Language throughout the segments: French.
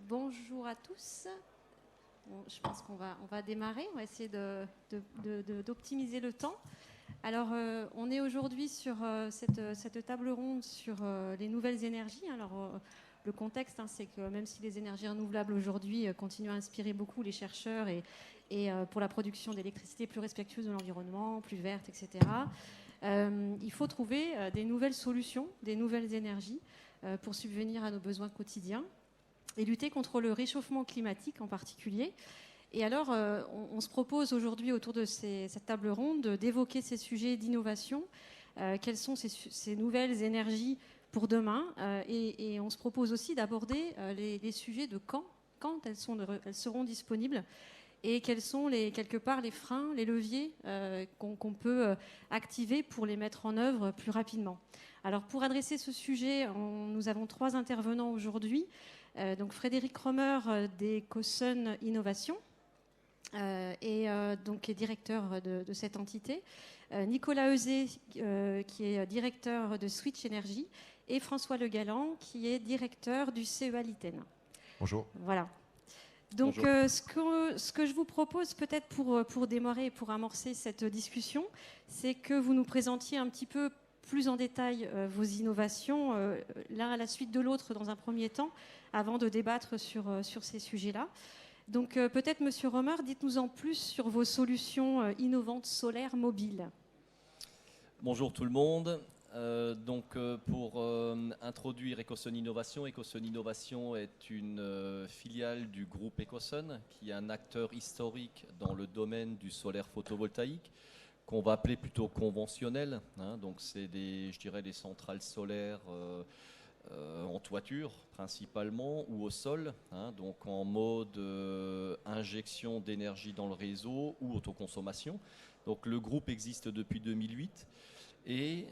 Bonjour à tous. Bon, je pense qu'on va démarrer. On va essayer d'optimiser le temps. Alors, on est aujourd'hui sur cette table ronde sur les nouvelles énergies. Alors, le contexte, c'est que même si les énergies renouvelables aujourd'hui continuent à inspirer beaucoup les chercheurs et pour la production d'électricité plus respectueuse de l'environnement, plus verte, etc., il faut trouver des nouvelles solutions, des nouvelles énergies pour subvenir à nos besoins quotidiens et lutter contre le réchauffement climatique en particulier. Et alors, on se propose aujourd'hui autour de cette table ronde d'évoquer ces sujets d'innovation, quelles sont ces nouvelles énergies pour demain, et on se propose aussi d'aborder les sujets de quand elles seront disponibles, et quels sont quelque part les freins, les leviers qu'on peut activer pour les mettre en œuvre plus rapidement. Alors pour adresser ce sujet, nous avons 3 intervenants aujourd'hui. Donc Frédéric Romer d'Ecosun Innovation, donc est directeur de cette entité, Nicolas Euzet qui est directeur de Switch Energy, et François Le Galland qui est directeur du CEA Liten. Bonjour. Voilà. Donc ce que je vous propose peut-être pour démarrer et pour amorcer cette discussion, c'est que vous nous présentiez un petit peu plus en détail vos innovations, l'un à la suite de l'autre dans un premier temps, avant de débattre sur ces sujets-là. Donc peut-être, Monsieur Romer, dites-nous en plus sur vos solutions innovantes solaires mobiles. Bonjour tout le monde. Pour introduire Ecosun Innovation est une filiale du groupe Ecosun, qui est un acteur historique dans le domaine du solaire photovoltaïque, qu'on va appeler plutôt conventionnel. Donc c'est des centrales solaires en toiture principalement ou au sol, donc en mode injection d'énergie dans le réseau ou autoconsommation. Donc le groupe existe depuis 2008. Et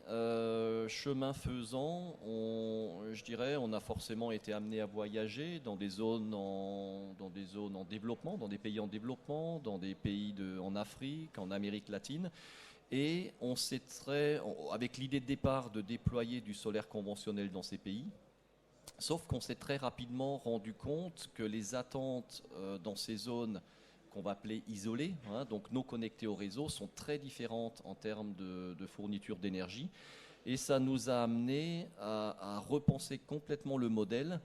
chemin faisant, on a forcément été amené à voyager dans des zones en développement, dans des pays en développement, dans des pays en Afrique, en Amérique latine. Et on s'est avec l'idée de départ de déployer du solaire conventionnel dans ces pays. Sauf qu'on s'est très rapidement rendu compte que les attentes dans ces zones qu'on va appeler isolées, donc non connectées au réseau, sont très différentes en termes de fourniture d'énergie. Et ça nous a amené à repenser complètement le modèle.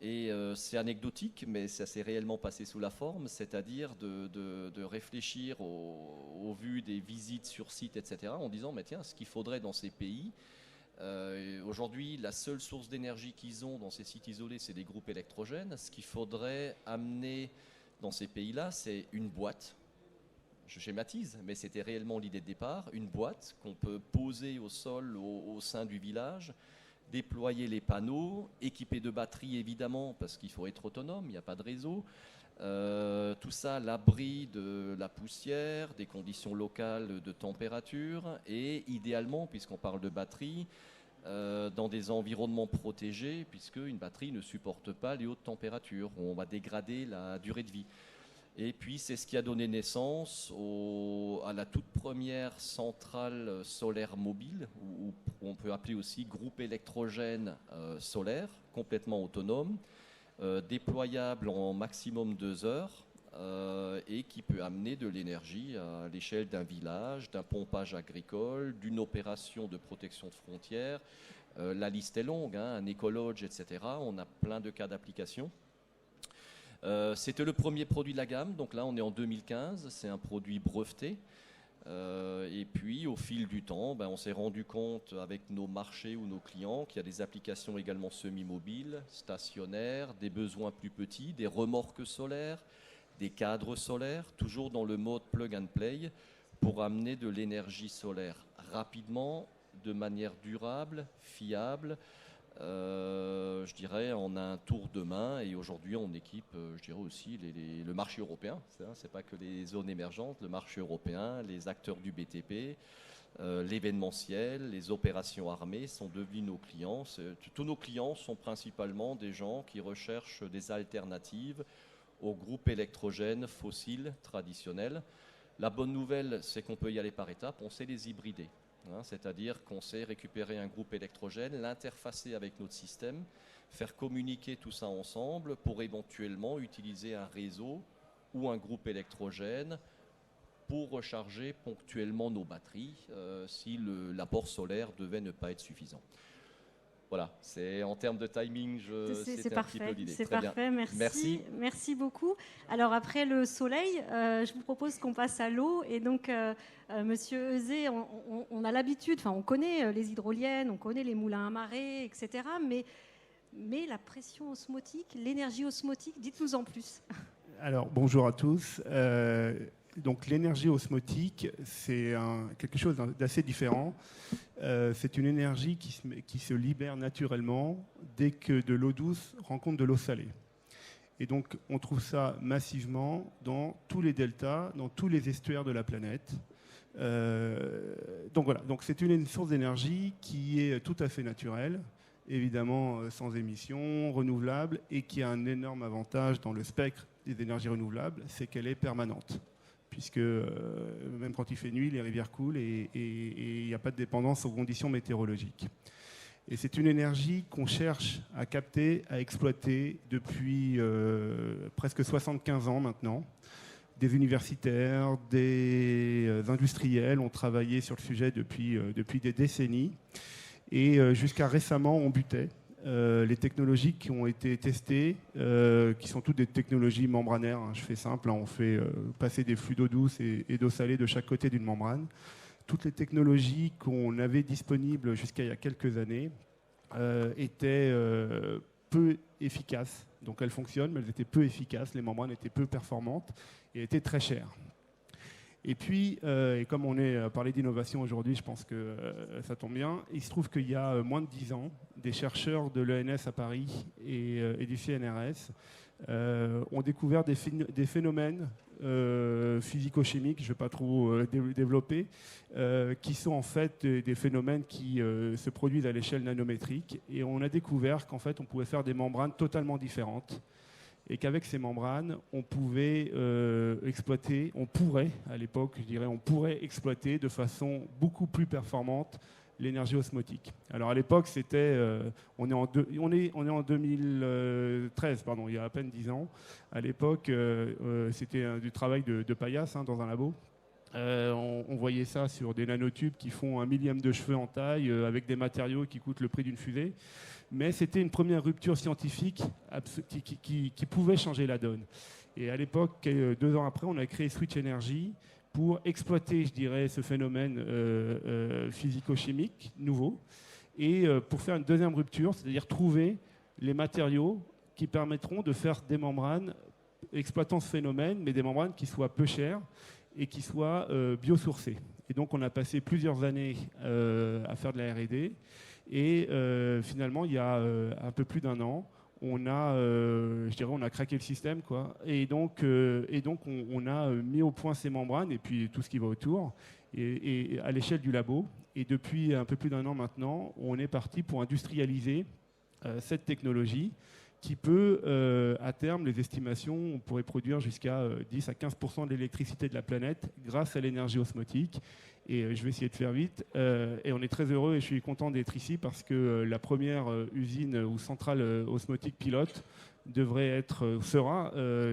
Et c'est anecdotique, mais ça s'est réellement passé sous la forme, c'est-à-dire de réfléchir au vu des visites sur site, etc., en disant, mais tiens, ce qu'il faudrait dans ces pays, aujourd'hui, la seule source d'énergie qu'ils ont dans ces sites isolés, c'est des groupes électrogènes. Ce qu'il faudrait amener dans ces pays-là, c'est une boîte. Je schématise, mais c'était réellement l'idée de départ. Une boîte qu'on peut poser au sol au sein du village, déployer les panneaux, équiper de batteries évidemment, parce qu'il faut être autonome, il n'y a pas de réseau. Tout ça à l'abri de la poussière, des conditions locales de température, et idéalement, puisqu'on parle de batterie, dans des environnements protégés, puisque une batterie ne supporte pas les hautes températures, où on va dégrader la durée de vie. Et puis c'est ce qui a donné naissance à la toute première centrale solaire mobile, ou on peut appeler aussi groupe électrogène solaire, complètement autonome, déployable en maximum 2 heures, et qui peut amener de l'énergie à l'échelle d'un village, d'un pompage agricole, d'une opération de protection de frontières. La liste est longue, un écologe, etc. On a plein de cas d'application. C'était le premier produit de la gamme, donc là on est en 2015, c'est un produit breveté. Et puis au fil du temps, on s'est rendu compte avec nos marchés ou nos clients qu'il y a des applications également semi-mobiles, stationnaires, des besoins plus petits, des remorques solaires, des cadres solaires, toujours dans le mode plug and play, pour amener de l'énergie solaire rapidement, de manière durable, fiable, en un tour de main. Et aujourd'hui on équipe aussi le marché européen, c'est pas que les zones émergentes, le marché européen, les acteurs du BTP, l'événementiel, les opérations armées sont devenus nos clients. Tous nos clients sont principalement des gens qui recherchent des alternatives aux groupes électrogènes fossiles traditionnels. La bonne nouvelle, c'est qu'on peut y aller par étapes, on sait les hybrider. C'est-à-dire qu'on sait récupérer un groupe électrogène, l'interfacer avec notre système, faire communiquer tout ça ensemble pour éventuellement utiliser un réseau ou un groupe électrogène pour recharger ponctuellement nos batteries si l'apport solaire devait ne pas être suffisant. Voilà, c'est en termes de timing, c'est un petit peu parfait. l'idée. C'est Très parfait, bien. merci. Merci beaucoup. Alors après le soleil, je vous propose qu'on passe à l'eau. Et donc, Monsieur Euzet, on a l'habitude, enfin on connaît les hydroliennes, on connaît les moulins à marée, etc. Mais la pression osmotique, l'énergie osmotique, dites-nous en plus. Alors, bonjour à tous. Donc, l'énergie osmotique, c'est quelque chose d'assez différent. C'est une énergie qui se libère naturellement dès que de l'eau douce rencontre de l'eau salée. Et donc, on trouve ça massivement dans tous les deltas, dans tous les estuaires de la planète. Donc voilà, donc c'est une source d'énergie qui est tout à fait naturelle, évidemment sans émissions, renouvelable, et qui a un énorme avantage dans le spectre des énergies renouvelables, c'est qu'elle est permanente. Puisque même quand il fait nuit, les rivières coulent et il n'y a pas de dépendance aux conditions météorologiques. Et c'est une énergie qu'on cherche à capter, à exploiter depuis presque 75 ans maintenant. Des universitaires, des industriels ont travaillé sur le sujet depuis des décennies. Et jusqu'à récemment, on butait. Les technologies qui ont été testées, qui sont toutes des technologies membranaires, hein, je fais simple, hein, on fait passer des flux d'eau douce et d'eau salée de chaque côté d'une membrane. Toutes les technologies qu'on avait disponibles jusqu'à il y a quelques années étaient peu efficaces. Donc elles fonctionnent, mais elles étaient peu efficaces, les membranes étaient peu performantes et étaient très chères. Et puis, et comme on est parlé d'innovation aujourd'hui, je pense que ça tombe bien, il se trouve qu'il y a moins de 10 ans, des chercheurs de l'ENS à Paris et du CNRS ont découvert des phénomènes physico-chimiques, je ne vais pas trop développer, qui sont en fait des phénomènes qui se produisent à l'échelle nanométrique. Et on a découvert qu'en fait, on pouvait faire des membranes totalement différentes. Et qu'avec ces membranes, on pouvait exploiter, on pourrait, à l'époque, je dirais, on pourrait exploiter de façon beaucoup plus performante l'énergie osmotique. Alors à l'époque, c'était, on est en 2013, pardon, il y a à peine 10 ans. À l'époque, c'était du travail de paillasse hein, dans un labo. On voyait ça sur des nanotubes qui font 1 millième de cheveux en taille, avec des matériaux qui coûtent le prix d'une fusée. Mais c'était une première rupture scientifique qui pouvait changer la donne. Et à l'époque, 2 ans après, on a créé Switch Energy pour exploiter, je dirais, ce phénomène physico-chimique nouveau et pour faire une deuxième rupture, c'est-à-dire trouver les matériaux qui permettront de faire des membranes exploitant ce phénomène, mais des membranes qui soient peu chères et qui soient biosourcées. Et donc, on a passé plusieurs années à faire de la R&D. Et finalement, il y a un peu plus d'1 an, on a craqué le système, quoi. Et donc on a mis au point ces membranes et puis tout ce qui va autour, et à l'échelle du labo. Et depuis un peu plus d'1 an maintenant, on est parti pour industrialiser cette technologie qui peut, à terme, les estimations, on pourrait produire jusqu'à 10 à 15% de l'électricité de la planète grâce à l'énergie osmotique. Et je vais essayer de faire vite. Et on est très heureux et je suis content d'être ici parce que la première usine ou centrale osmotique pilote sera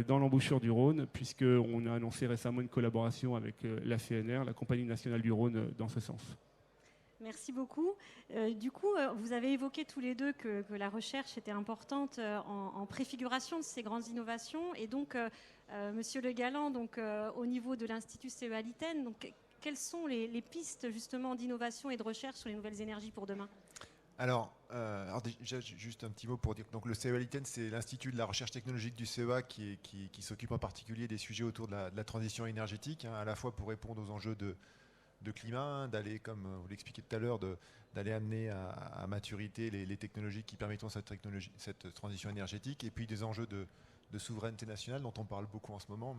dans l'embouchure du Rhône, puisqu'on a annoncé récemment une collaboration avec la CNR, la Compagnie nationale du Rhône, dans ce sens. Merci beaucoup. Du coup, vous avez évoqué tous les deux que la recherche était importante en préfiguration de ces grandes innovations. Et donc, Monsieur Le Galland, donc, au niveau de l'Institut CEA Liten, donc, quelles sont les pistes justement d'innovation et de recherche sur les nouvelles énergies pour demain ? Alors déjà, juste un petit mot pour dire que donc, le CEA Liten, c'est l'Institut de la recherche technologique du CEA qui s'occupe en particulier des sujets autour de la transition énergétique, hein, à la fois pour répondre aux enjeux de climat, d'aller, comme vous l'expliquiez tout à l'heure, d'aller amener à maturité les technologies qui permettront cette transition énergétique, et puis des enjeux de souveraineté nationale dont on parle beaucoup en ce moment,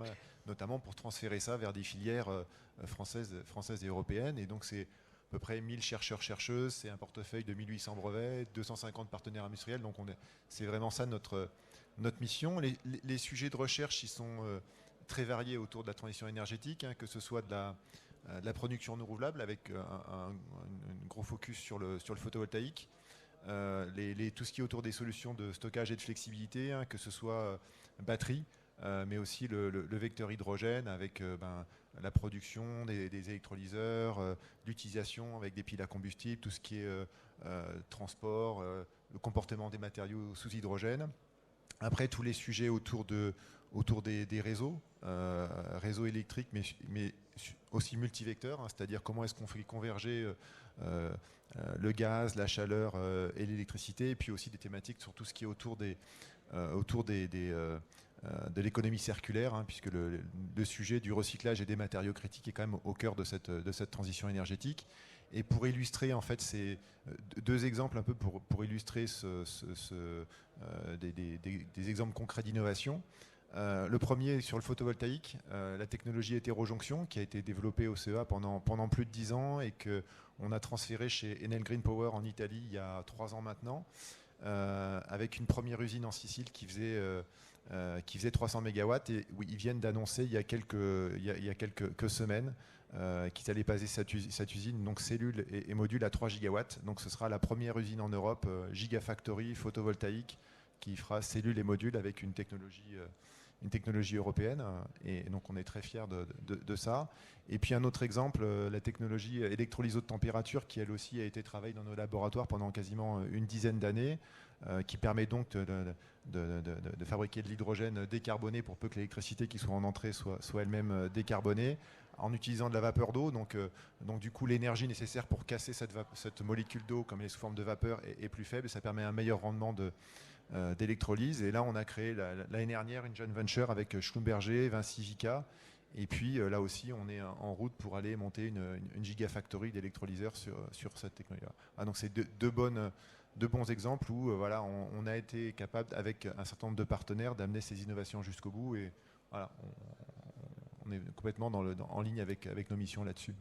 notamment pour transférer ça vers des filières françaises et européennes. Et donc c'est à peu près 1000 chercheurs-chercheuses, c'est un portefeuille de 1800 brevets, 250 partenaires industriels. Donc c'est vraiment ça notre mission. Les sujets de recherche, ils sont très variés autour de la transition énergétique, hein, que ce soit de la production renouvelable avec un gros focus sur le photovoltaïque, tout ce qui est autour des solutions de stockage et de flexibilité, hein, que ce soit batterie, mais aussi le vecteur hydrogène avec la production des électrolyseurs, l'utilisation avec des piles à combustible, tout ce qui est transport, le comportement des matériaux sous hydrogène. Après, tous les sujets autour des réseaux, réseaux électriques, mais aussi multivecteurs, hein, c'est-à-dire comment est-ce qu'on fait converger le gaz, la chaleur et l'électricité, et puis aussi des thématiques sur tout ce qui est autour de l'économie circulaire, hein, puisque le sujet du recyclage et des matériaux critiques est quand même au cœur de cette transition énergétique. Et pour illustrer, en fait, ces deux exemples un peu pour illustrer des exemples concrets d'innovation. Le premier sur le photovoltaïque, la technologie hétérojonction qui a été développée au CEA pendant plus de 10 ans et qu'on a transféré chez Enel Green Power en Italie il y a 3 ans maintenant, avec une première usine en Sicile qui faisait 300 MW, et où ils viennent d'annoncer il y a quelques semaines qu'ils allaient passer cette usine, donc cellules et modules, à 3 gigawatts. Donc ce sera la première usine en Europe, gigafactory photovoltaïque, qui fera cellules et modules avec une technologie européenne. Et donc on est très fiers de ça. Et puis un autre exemple, la technologie électrolyse haute température, qui elle aussi a été travaillée dans nos laboratoires pendant quasiment une dizaine d'années, qui permet donc de fabriquer de l'hydrogène décarboné pour peu que l'électricité qui soit en entrée soit elle-même décarbonée, en utilisant de la vapeur d'eau. Donc du coup, l'énergie nécessaire pour casser cette molécule d'eau, comme elle est sous forme de vapeur, est plus faible, et ça permet un meilleur rendement d'électrolyse. Et là, on a créé l'année dernière une joint venture avec Schlumberger, Vinci Vicat. Et puis là aussi, on est en route pour aller monter une gigafactory d'électrolyseurs sur cette technologie-là. Donc c'est deux bons exemples où voilà, on a été capable, avec un certain nombre de partenaires, d'amener ces innovations jusqu'au bout. Et voilà, on est complètement en ligne avec nos missions là-dessus.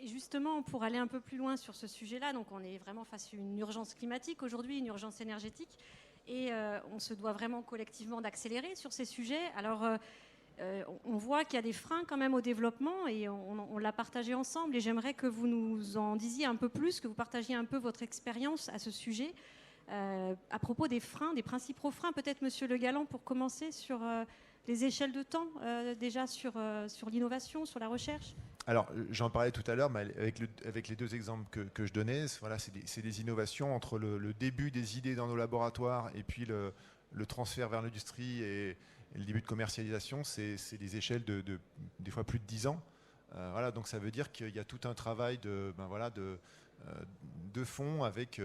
Et justement, pour aller un peu plus loin sur ce sujet-là, donc on est vraiment face à une urgence climatique aujourd'hui, une urgence énergétique, et on se doit vraiment collectivement d'accélérer sur ces sujets. Alors, on voit qu'il y a des freins quand même au développement, et on l'a partagé ensemble, et j'aimerais que vous nous en disiez un peu plus, que vous partagiez un peu votre expérience à ce sujet, à propos des freins, des principaux freins. Peut-être Monsieur Le Galland, pour commencer, sur les échelles de temps, déjà sur l'innovation, sur la recherche. Alors, j'en parlais tout à l'heure, mais avec les deux exemples que je donnais, voilà, c'est des innovations entre le début des idées dans nos laboratoires et puis le transfert vers l'industrie et le début de commercialisation. C'est des échelles des fois plus de 10 ans. Voilà, donc ça veut dire qu'il y a tout un travail de fond avec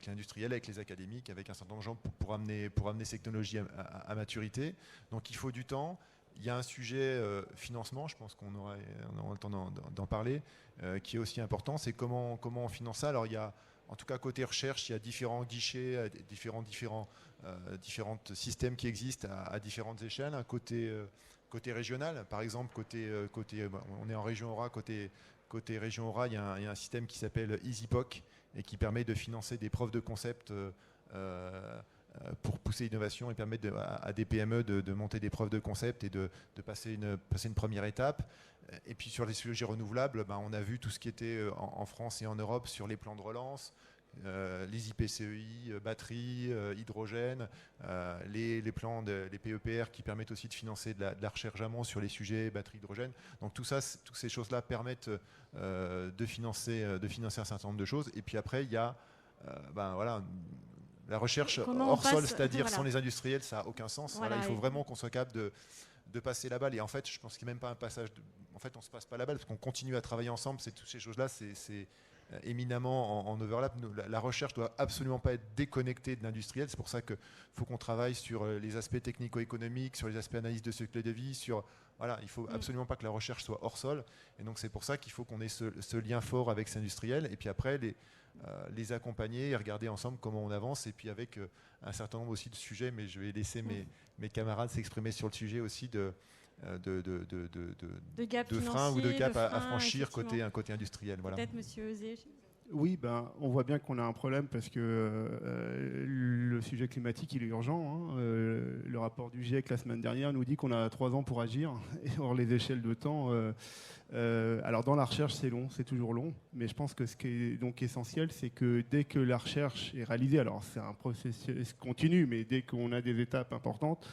l'industriel, avec les académiques, avec un certain nombre de gens pour amener ces technologies à maturité. Donc il faut du temps. Il y a un sujet financement, je pense qu'on aura le temps d'en parler, qui est aussi important. C'est comment on finance ça. Alors il y a, en tout cas côté recherche, il y a différents guichets, différents systèmes qui existent à différentes échelles. Un côté régional, par exemple, on est en région Aura, côté région Aura, il y a un système qui s'appelle EasyPoc et qui permet de financer des preuves de concept pour pousser l'innovation et permettre à des PME de monter des preuves de concept et de passer une première étape. Et puis sur les sujets renouvelables, on a vu tout ce qui était en France et en Europe sur les plans de relance, les IPCEI, batteries, hydrogène, les plans les PEPR qui permettent aussi de financer de la recherche amont sur les sujets batterie, hydrogène. Donc toutes ces choses-là permettent de financer un certain nombre de choses. Et puis après, il y a voilà, la recherche hors sol, c'est-à-dire voilà, sans les industriels, ça n'a aucun sens. Voilà, il faut vraiment qu'on soit capable de passer la balle. Et en fait, je pense qu'il n'y a même pas un passage. En fait, on ne se passe pas la balle parce qu'on continue à travailler ensemble. Toutes ces choses-là, c'est éminemment en overlap. La recherche ne doit absolument pas être déconnectée de l'industriel. C'est pour ça qu'il faut qu'on travaille sur les aspects technico-économiques, sur les aspects analyse de cycle de vie. Voilà, il ne faut absolument pas que la recherche soit hors sol. Et donc, c'est pour ça qu'il faut qu'on ait ce lien fort avec ces industriels. Et puis après, les accompagner et regarder ensemble comment on avance, et puis avec un certain nombre aussi de sujets, mais je vais laisser mes camarades s'exprimer sur le sujet aussi de freins ou de gaps à franchir côté industriel. Voilà. Peut-être Monsieur Euzé. Oui, on voit bien qu'on a un problème parce que le sujet climatique, il est urgent. Le rapport du GIEC la semaine dernière nous dit qu'on a 3 ans pour agir. Et or, les échelles de temps... alors, dans la recherche, c'est long, c'est toujours long. Mais je pense que ce qui est donc essentiel, c'est que dès que la recherche est réalisée, alors c'est un processus continu, mais dès qu'on a des étapes importantes,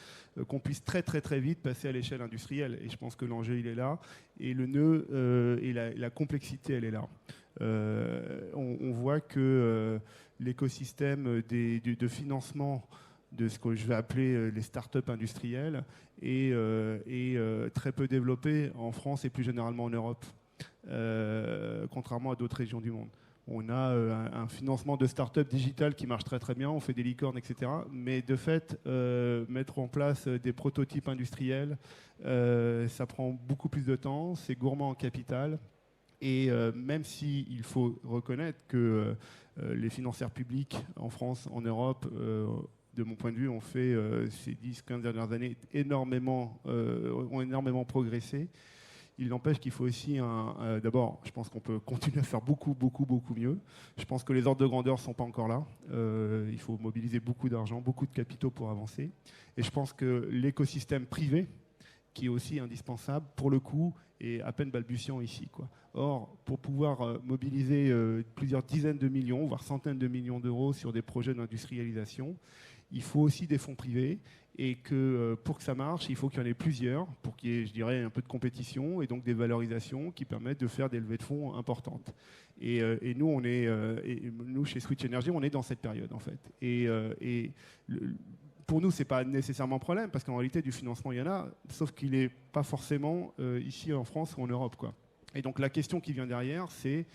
qu'on puisse très, très, très vite passer à l'échelle industrielle. Et je pense que l'enjeu, il est là. Et le nœud et la complexité, elle est là. On voit que l'écosystème de financement de ce que je vais appeler les startups industrielles est très peu développé en France et plus généralement en Europe, contrairement à d'autres régions du monde. On a un financement de startups digitales qui marche très très bien, on fait des licornes, etc. Mais de fait, mettre en place des prototypes industriels, ça prend beaucoup plus de temps, c'est gourmand en capital. Et même s'il faut reconnaître que les financières publiques en France, en Europe, de mon point de vue, ont fait ces 10-15 dernières années ont énormément progressé, il n'empêche qu'il faut aussi d'abord, je pense qu'on peut continuer à faire beaucoup, beaucoup, beaucoup mieux. Je pense que les ordres de grandeur ne sont pas encore là. Il faut mobiliser beaucoup d'argent, beaucoup de capitaux pour avancer. Et je pense que l'écosystème privé, qui est aussi indispensable, pour le coup, est à peine balbutiant ici, quoi. Or, pour pouvoir mobiliser plusieurs dizaines de millions, voire centaines de millions d'euros sur des projets d'industrialisation, il faut aussi des fonds privés et que pour que ça marche, il faut qu'il y en ait plusieurs, pour qu'il y ait, je dirais, un peu de compétition et donc des valorisations qui permettent de faire des levées de fonds importantes. Et nous, nous, chez Switch Energy, on est dans cette période, en fait. Pour nous, ce n'est pas nécessairement un problème, parce qu'en réalité, du financement, il y en a, sauf qu'il n'est pas forcément ici en France ou en Europe, quoi. Et donc la question qui vient derrière, c'est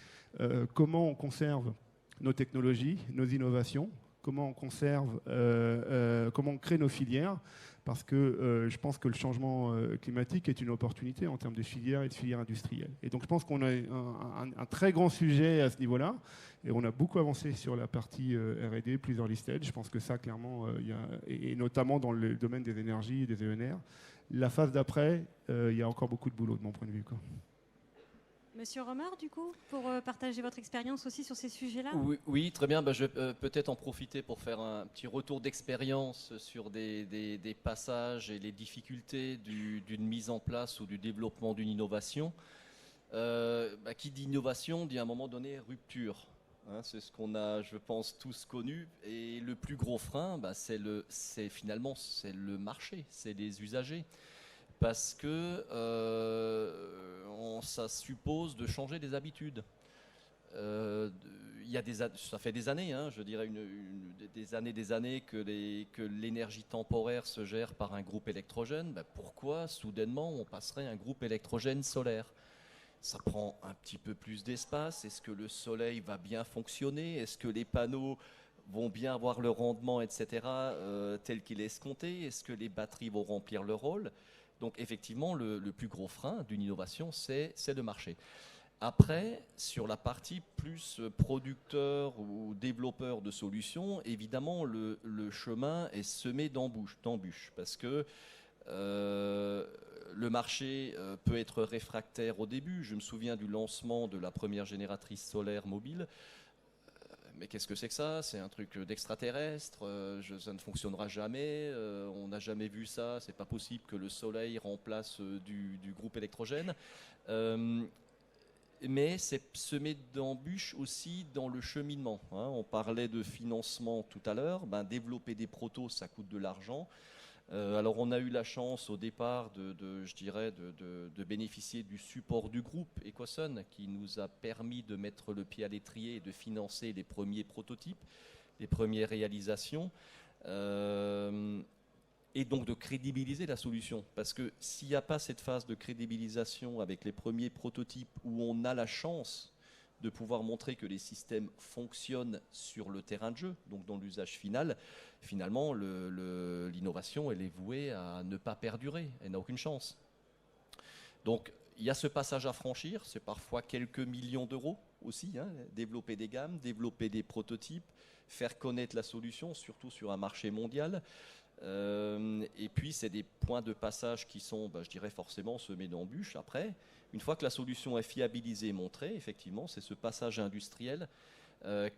comment on conserve nos technologies, nos innovations, comment on conserve, comment on crée nos filières, parce que je pense que le changement climatique est une opportunité en termes de filières et de filières industrielles. Et donc je pense qu'on a un très grand sujet à ce niveau-là, et on a beaucoup avancé sur la partie R&D, plus early stage. Je pense que ça, clairement, et notamment dans le domaine des énergies et des ENR. La phase d'après, il y a encore beaucoup de boulot de mon point de vue, quoi. Monsieur Romer, du coup, pour partager votre expérience aussi sur ces sujets-là ? Oui, très bien. Je vais peut-être en profiter pour faire un petit retour d'expérience sur des passages et les difficultés d'une mise en place ou du développement d'une innovation. Qui dit innovation dit à un moment donné rupture. C'est ce qu'on a, je pense, tous connu. Et le plus gros frein, c'est finalement le marché, c'est les usagers. Parce que ça suppose de changer des habitudes. Ça fait des années, je dirais des années que l'énergie temporaire se gère par un groupe électrogène. Pourquoi soudainement on passerait à un groupe électrogène solaire ? Ça prend un petit peu plus d'espace. Est-ce que le soleil va bien fonctionner ? Est-ce que les panneaux vont bien avoir le rendement, etc., tel qu'il est escompté ? Est-ce que les batteries vont remplir leur rôle ? Donc effectivement, le plus gros frein d'une innovation, c'est le marché. Après, sur la partie plus producteur ou développeur de solutions, évidemment, le chemin est semé d'embûches, parce que le marché peut être réfractaire au début. Je me souviens du lancement de la première génératrice solaire mobile. Mais qu'est-ce que c'est que ça ? C'est un truc d'extraterrestre, ça ne fonctionnera jamais, on n'a jamais vu ça, c'est pas possible que le soleil remplace du groupe électrogène. Mais c'est semé d'embûches aussi dans le cheminement. On parlait de financement tout à l'heure, développer des protos, ça coûte de l'argent. Alors on a eu la chance au départ de bénéficier du support du groupe Ecoson qui nous a permis de mettre le pied à l'étrier et de financer les premiers prototypes, les premières réalisations et donc de crédibiliser la solution. Parce que s'il n'y a pas cette phase de crédibilisation avec les premiers prototypes où on a la chance de pouvoir montrer que les systèmes fonctionnent sur le terrain de jeu, donc dans l'usage final, finalement, l'innovation, elle est vouée à ne pas perdurer, elle n'a aucune chance. Donc, il y a ce passage à franchir, c'est parfois quelques millions d'euros aussi, développer des gammes, développer des prototypes, faire connaître la solution, surtout sur un marché mondial. Et puis, c'est des points de passage qui sont, je dirais, forcément semés d'embûches. Après, une fois que la solution est fiabilisée et montrée, effectivement, c'est ce passage industriel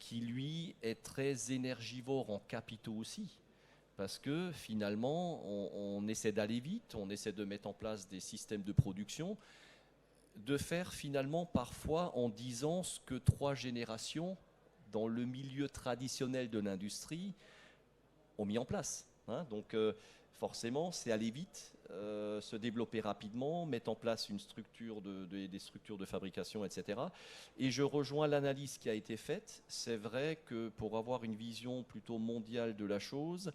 qui, lui, est très énergivore en capitaux aussi. parce que finalement, on essaie d'aller vite, on essaie de mettre en place des systèmes de production, de faire finalement parfois en 10 ans ce que 3 générations dans le milieu traditionnel de l'industrie ont mis en place. Donc forcément, c'est aller vite, se développer rapidement, mettre en place une structure des structures de fabrication, etc. Et je rejoins l'analyse qui a été faite. C'est vrai que pour avoir une vision plutôt mondiale de la chose,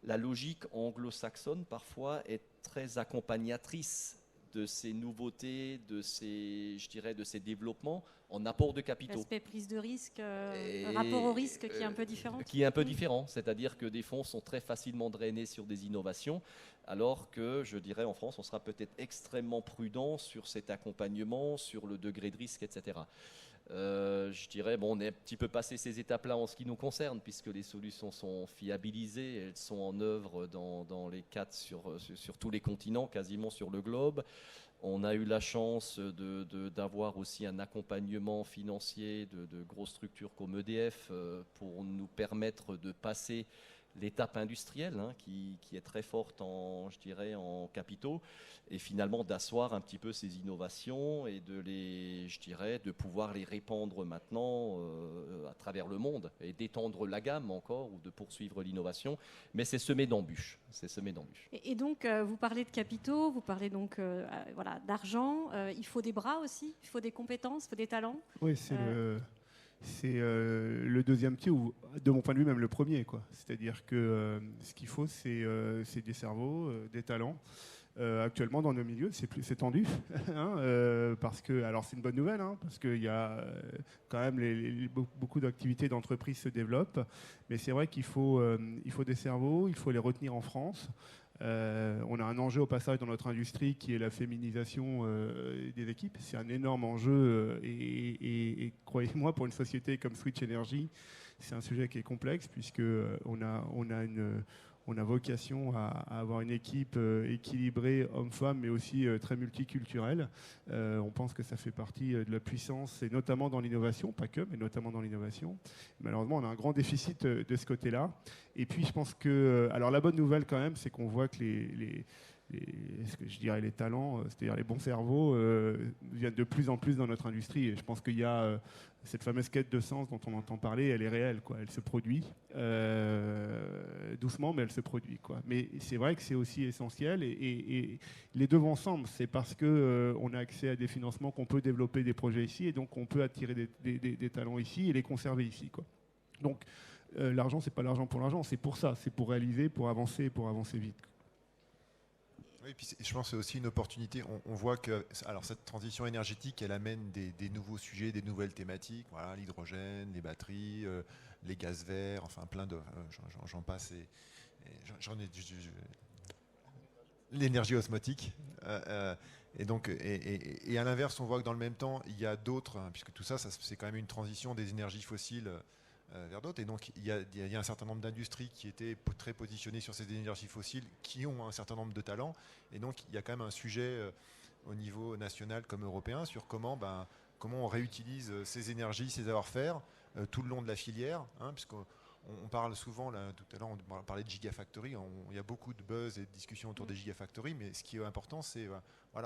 la logique anglo-saxonne parfois est très accompagnatrice de ces nouveautés, de ces développements en apport de capitaux. L'aspect prise de risque, rapport au risque qui est un peu différent. Qui est un peu différent, c'est-à-dire que des fonds sont très facilement drainés sur des innovations, alors que, je dirais, en France, on sera peut-être extrêmement prudent sur cet accompagnement, sur le degré de risque, etc. Je dirais, on est un petit peu passé ces étapes-là en ce qui nous concerne, puisque les solutions sont fiabilisées, elles sont en œuvre dans les 4 sur tous les continents, quasiment sur le globe. On a eu la chance d'avoir aussi un accompagnement financier de grosses structures comme EDF pour nous permettre de passer l'étape industrielle qui est très forte en capitaux, et finalement d'asseoir un petit peu ces innovations et de pouvoir les répandre maintenant à travers le monde et d'étendre la gamme encore ou de poursuivre l'innovation. Mais c'est semé d'embûches. Et donc, vous parlez de capitaux, vous parlez donc d'argent. Il faut des bras aussi, il faut des compétences, il faut des talents. Oui, c'est le deuxième pied, ou de mon point de vue même le premier, quoi. C'est-à-dire que ce qu'il faut, c'est des cerveaux, des talents. Actuellement, dans nos milieux, c'est tendu, parce que, alors c'est une bonne nouvelle, parce qu'il y a quand même beaucoup d'activités d'entreprise se développent, mais c'est vrai qu'il faut des cerveaux, il faut les retenir en France. On a un enjeu au passage dans notre industrie qui est la féminisation des équipes. C'est un énorme enjeu et croyez-moi, pour une société comme Switch Energy, c'est un sujet qui est complexe puisque on a vocation à avoir une équipe équilibrée homme-femme, mais aussi très multiculturelle. On pense que ça fait partie de la puissance, et notamment dans l'innovation, pas que, mais notamment dans l'innovation. Malheureusement, on a un grand déficit de ce côté-là. Et puis, je pense que... alors, la bonne nouvelle, quand même, c'est qu'on voit que les talents, c'est-à-dire les bons cerveaux, viennent de plus en plus dans notre industrie. Et je pense qu'il y a cette fameuse quête de sens dont on entend parler, elle est réelle, quoi. Elle se produit doucement, mais elle se produit, quoi. Mais c'est vrai que c'est aussi essentiel, et les deux vont ensemble. C'est parce que on a accès à des financements qu'on peut développer des projets ici, et donc on peut attirer des talents ici et les conserver ici, quoi. Donc l'argent, c'est pas l'argent pour l'argent, c'est pour ça, c'est pour réaliser, pour avancer vite. Oui, puis je pense que c'est aussi une opportunité. On voit que cette transition énergétique, elle amène des nouveaux sujets, des nouvelles thématiques. Voilà, l'hydrogène, les batteries, les gaz verts, enfin plein de. J'en passe. L'énergie osmotique. Et donc, et à l'inverse, on voit que dans le même temps, il y a d'autres, puisque tout ça, c'est quand même une transition des énergies fossiles vers d'autres. Et donc, il y a un certain nombre d'industries qui étaient très positionnées sur ces énergies fossiles, qui ont un certain nombre de talents. Et donc, il y a quand même un sujet au niveau national comme européen sur comment on réutilise ces énergies, ces savoir-faire tout le long de la filière, puisqu'on parle souvent, là, tout à l'heure, on parlait de gigafactory. Il y a beaucoup de buzz et de discussions autour des gigafactories, mais ce qui est important, c'est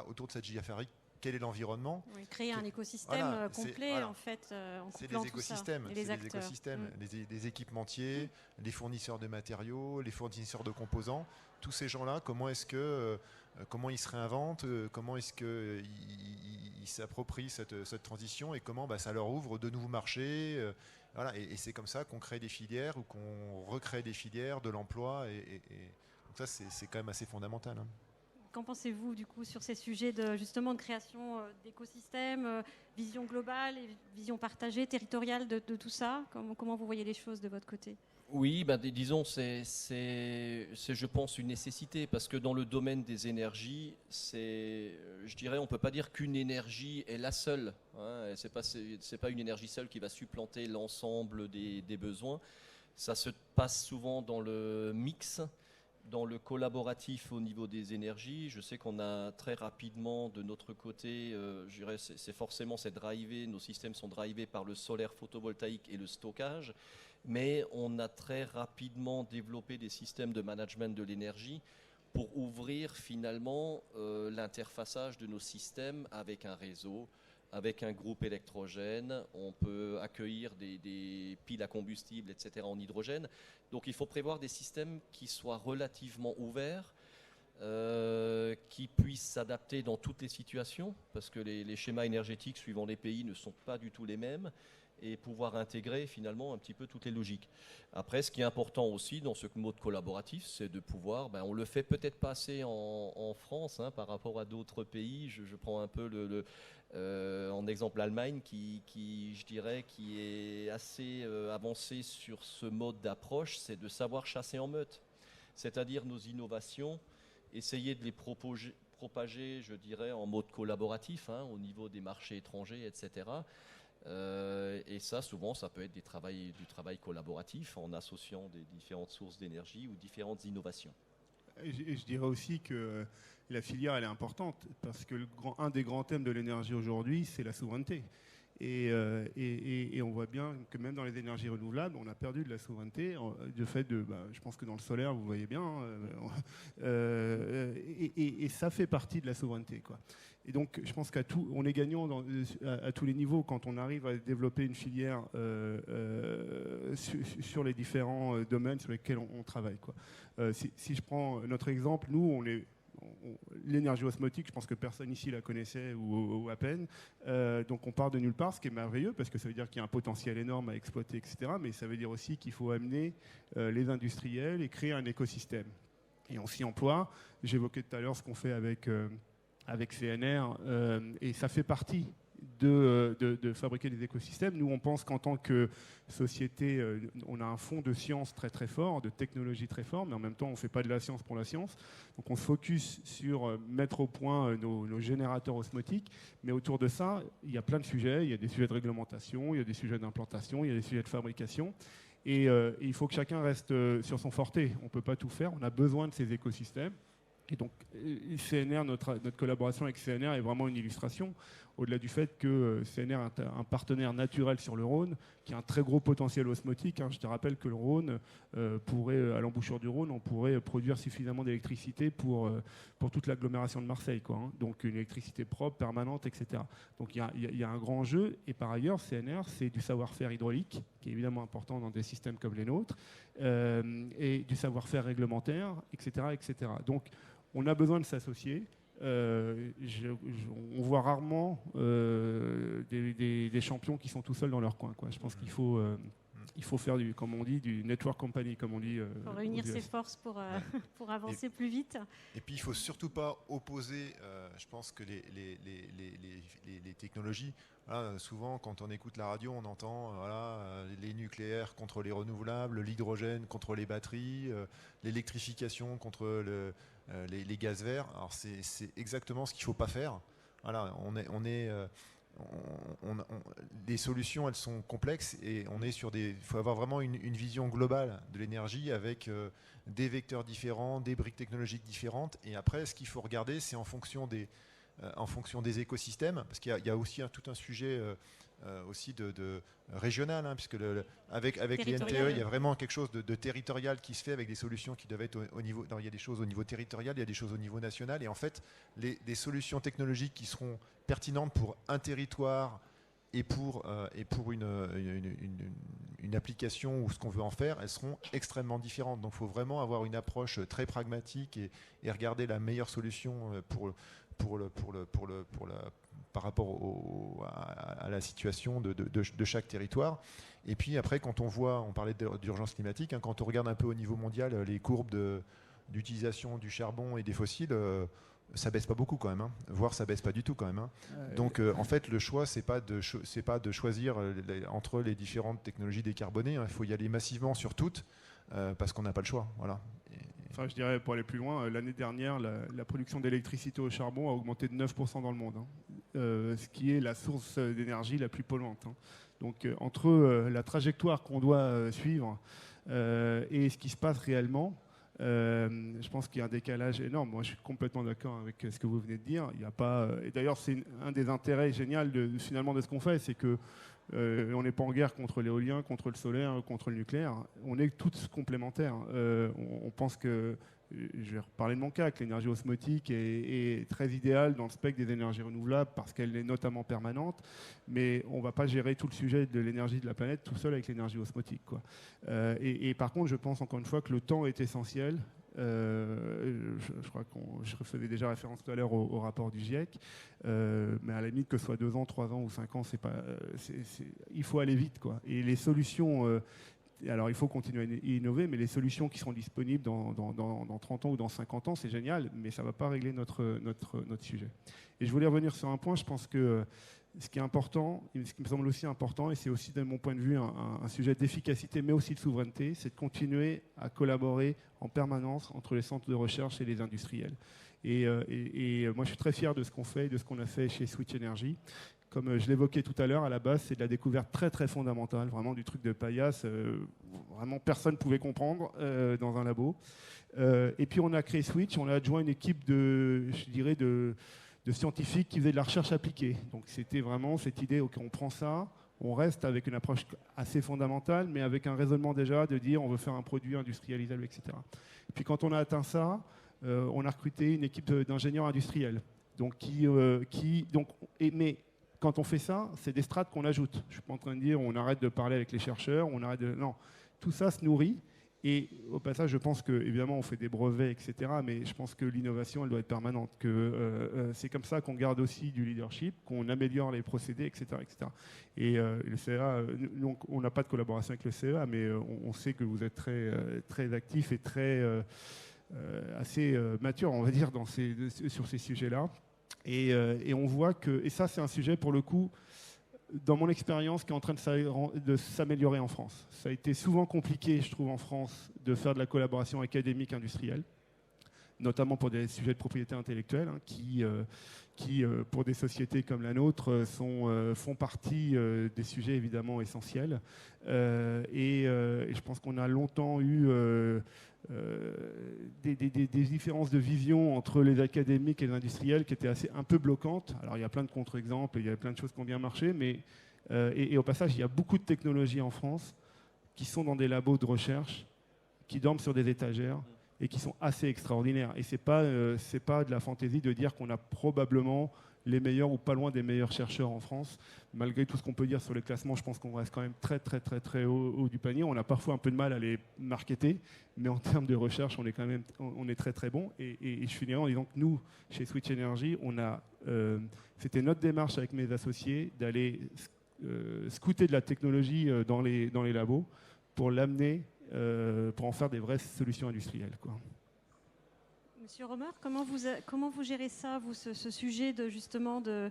autour de cette gigafactory, quel est l'environnement ? Créer un écosystème complet, en fait, en couplant tout ça. C'est des écosystèmes, les équipementiers, les fournisseurs de matériaux, les fournisseurs de composants. Tous ces gens-là, comment ils se réinventent, comment est-ce qu'ils s'approprient cette transition, et comment ça leur ouvre de nouveaux marchés. Et c'est comme ça qu'on crée des filières ou qu'on recrée des filières, de l'emploi. Donc ça, c'est quand même assez fondamental. Qu'en pensez-vous du coup sur ces sujets de création d'écosystèmes, vision globale, et vision partagée, territoriale de tout ça ? Comment vous voyez les choses de votre côté ? Oui, disons, c'est, je pense, une nécessité, parce que dans le domaine des énergies, je dirais, on ne peut pas dire qu'une énergie est la seule. C'est pas une énergie seule qui va supplanter l'ensemble des besoins. Ça se passe souvent dans le mix, dans le collaboratif au niveau des énergies. Je sais qu'on a très rapidement de notre côté, je dirais, c'est drivé, nos systèmes sont drivés par le solaire photovoltaïque et le stockage. mais on a très rapidement développé des systèmes de management de l'énergie pour ouvrir finalement l'interfaçage de nos systèmes avec un réseau, avec un groupe électrogène. On peut accueillir des piles à combustible, etc. en hydrogène. Donc il faut prévoir des systèmes qui soient relativement ouverts, qui puissent s'adapter dans toutes les situations, parce que les schémas énergétiques suivant les pays ne sont pas du tout les mêmes, et pouvoir intégrer finalement un petit peu toutes les logiques. Après, ce qui est important aussi dans ce mode collaboratif, c'est de pouvoir, on le fait peut-être pas assez en France par rapport à d'autres pays. Je prends un peu en exemple l'Allemagne qui, je dirais, qui est assez avancée sur ce mode d'approche, c'est de savoir chasser en meute. C'est-à-dire nos innovations, essayer de les propager, je dirais, en mode collaboratif, au niveau des marchés étrangers, etc. Et ça, souvent, ça peut être du travail collaboratif en associant des différentes sources d'énergie ou différentes innovations. Et je dirais aussi que la filière, elle est importante parce que un des grands thèmes de l'énergie aujourd'hui, c'est la souveraineté. Et on voit bien que même dans les énergies renouvelables, on a perdu de la souveraineté. De fait, je pense que dans le solaire, vous voyez bien, et ça fait partie de la souveraineté, quoi. Et donc, je pense on est gagnant à tous les niveaux quand on arrive à développer une filière sur les différents domaines sur lesquels on travaille, quoi. Si je prends notre exemple, nous, l'énergie osmotique, je pense que personne ici la connaissait ou à peine. Donc on part de nulle part, ce qui est merveilleux, parce que ça veut dire qu'il y a un potentiel énorme à exploiter, etc. Mais ça veut dire aussi qu'il faut amener les industriels et créer un écosystème. Et on s'y emploie. J'évoquais tout à l'heure ce qu'on fait avec CNR, et ça fait partie de fabriquer des écosystèmes. Nous, on pense qu'en tant que société, on a un fond de science très très fort, de technologie très fort, mais en même temps, on ne fait pas de la science pour la science. Donc on se focus sur mettre au point nos générateurs osmotiques, mais autour de ça, il y a plein de sujets. Il y a des sujets de réglementation, il y a des sujets d'implantation, il y a des sujets de fabrication. Et il faut que chacun reste sur son forté. On ne peut pas tout faire, on a besoin de ces écosystèmes. Et donc, CNR, notre collaboration avec CNR est vraiment une illustration, au-delà du fait que CNR est un partenaire naturel sur le Rhône, qui a un très gros potentiel osmotique. Je te rappelle que le Rhône, à l'embouchure du Rhône, on pourrait produire suffisamment d'électricité pour toute l'agglomération de Marseille, quoi. Donc une électricité propre, permanente, etc. Donc il y a un grand enjeu. Et par ailleurs, CNR, c'est du savoir-faire hydraulique, qui est évidemment important dans des systèmes comme les nôtres, et du savoir-faire réglementaire, etc., etc. Donc, on a besoin de s'associer. On voit rarement des champions qui sont tout seuls dans leur coin, quoi. Je pense qu'il faut faire comme on dit, du network company, comme on dit. Pour réunir ses forces pour avancer plus vite. Et puis il ne faut surtout pas opposer, je pense que les technologies. Voilà, souvent, quand on écoute la radio, on entend les nucléaires contre les renouvelables, l'hydrogène contre les batteries, l'électrification contre les gaz verts. Alors c'est exactement ce qu'il ne faut pas faire. Voilà, les solutions, elles sont complexes et il faut avoir vraiment une vision globale de l'énergie avec des vecteurs différents, des briques technologiques différentes. Et après, ce qu'il faut regarder, c'est en fonction des écosystèmes, parce qu'il y a aussi tout un sujet aussi de régional, puisque avec l'INTE, il y a vraiment quelque chose de territorial qui se fait avec des solutions qui doivent être au niveau. Il y a des choses au niveau territorial, il y a des choses au niveau national, et en fait, des solutions technologiques qui seront pertinentes pour un territoire et pour une application ou ce qu'on veut en faire, elles seront extrêmement différentes. Donc, il faut vraiment avoir une approche très pragmatique et regarder la meilleure solution par rapport à la situation de chaque territoire. Et puis après, quand on parlait d'urgence climatique, quand on regarde un peu au niveau mondial les courbes d'utilisation du charbon et des fossiles, ça baisse pas beaucoup quand même, voire ça baisse pas du tout quand même. Donc en fait, le choix, c'est pas de choisir entre les différentes technologies décarbonées. Il faut y aller massivement sur toutes parce qu'on n'a pas le choix. Voilà. Enfin, je dirais, pour aller plus loin, l'année dernière, la production d'électricité au charbon a augmenté de 9% dans le monde, ce qui est la source d'énergie la plus polluante. Donc, entre la trajectoire qu'on doit suivre et ce qui se passe réellement, Je pense qu'il y a un décalage énorme. Moi, je suis complètement d'accord avec ce que vous venez de dire. Il y a pas, et d'ailleurs, c'est un des intérêts géniaux finalement de ce qu'on fait, c'est que on n'est pas en guerre contre l'éolien, contre le solaire, contre le nucléaire. On est tous complémentaires. On pense que, je vais reparler de mon cas, que l'énergie osmotique est très idéale dans le spectre des énergies renouvelables parce qu'elle est notamment permanente, mais on ne va pas gérer tout le sujet de l'énergie de la planète tout seul avec l'énergie osmotique, quoi. Et par contre, je pense encore une fois que le temps est essentiel. Je crois que je faisais déjà référence tout à l'heure au rapport du GIEC, mais à la limite que ce soit 2 ans, 3 ans ou 5 ans, il faut aller vite, quoi. Et les solutions, alors il faut continuer à innover, mais les solutions qui seront disponibles dans 30 ans ou dans 50 ans, c'est génial, mais ça ne va pas régler notre sujet. Et je voulais revenir sur un point, je pense que ce qui est important, et ce qui me semble aussi important, et c'est aussi de mon point de vue un sujet d'efficacité, mais aussi de souveraineté, c'est de continuer à collaborer en permanence entre les centres de recherche et les industriels. Et moi, je suis très fier de ce qu'on fait et de ce qu'on a fait chez Switch Energy. Comme je l'évoquais tout à l'heure, à la base, c'est de la découverte très très fondamentale, vraiment du truc de paillasse, vraiment personne ne pouvait comprendre dans un labo. Et puis on a créé Switch, on a adjoint une équipe de scientifiques qui faisaient de la recherche appliquée. Donc c'était vraiment cette idée, ok, on prend ça, on reste avec une approche assez fondamentale, mais avec un raisonnement déjà de dire on veut faire un produit industrialisable, etc. Et puis quand on a atteint ça, on a recruté une équipe d'ingénieurs industriels. Donc mais quand on fait ça, c'est des strates qu'on ajoute. Je ne suis pas en train de dire on arrête de parler avec les chercheurs, non, tout ça se nourrit. Et au passage, je pense qu'évidemment, on fait des brevets, etc. Mais je pense que l'innovation, elle doit être permanente. C'est comme ça qu'on garde aussi du leadership, qu'on améliore les procédés, etc. etc. Et le CEA, donc, on n'a pas de collaboration avec le CEA, mais on sait que vous êtes très, très actifs et assez mature, on va dire, sur ces sujets-là. Et on voit que, et ça c'est un sujet pour le coup, dans mon expérience, qui est en train de s'améliorer en France. Ça a été souvent compliqué, je trouve, en France, de faire de la collaboration académique industrielle, notamment pour des sujets de propriété intellectuelle, hein, qui pour des sociétés comme la nôtre, font partie des sujets évidemment essentiels. Et je pense qu'on a longtemps eu des différences de vision entre les académiques et les industriels qui étaient un peu bloquantes. Alors il y a plein de contre-exemples, il y a plein de choses qui ont bien marché, mais et au passage, il y a beaucoup de technologies en France qui sont dans des labos de recherche, qui dorment sur des étagères et qui sont assez extraordinaires. Et c'est pas de la fantaisie de dire qu'on a probablement les meilleurs ou pas loin des meilleurs chercheurs en France. Malgré tout ce qu'on peut dire sur les classements, je pense qu'on reste quand même très très très très haut du panier. On a parfois un peu de mal à les marketer, mais en termes de recherche, on est très très bon. Et je finirai en disant que nous, chez Switch Energy, c'était notre démarche avec mes associés d'aller scouter de la technologie dans les labos pour l'amener, pour en faire des vraies solutions industrielles, quoi. Monsieur Romer, comment vous gérez ça, vous, ce sujet de justement de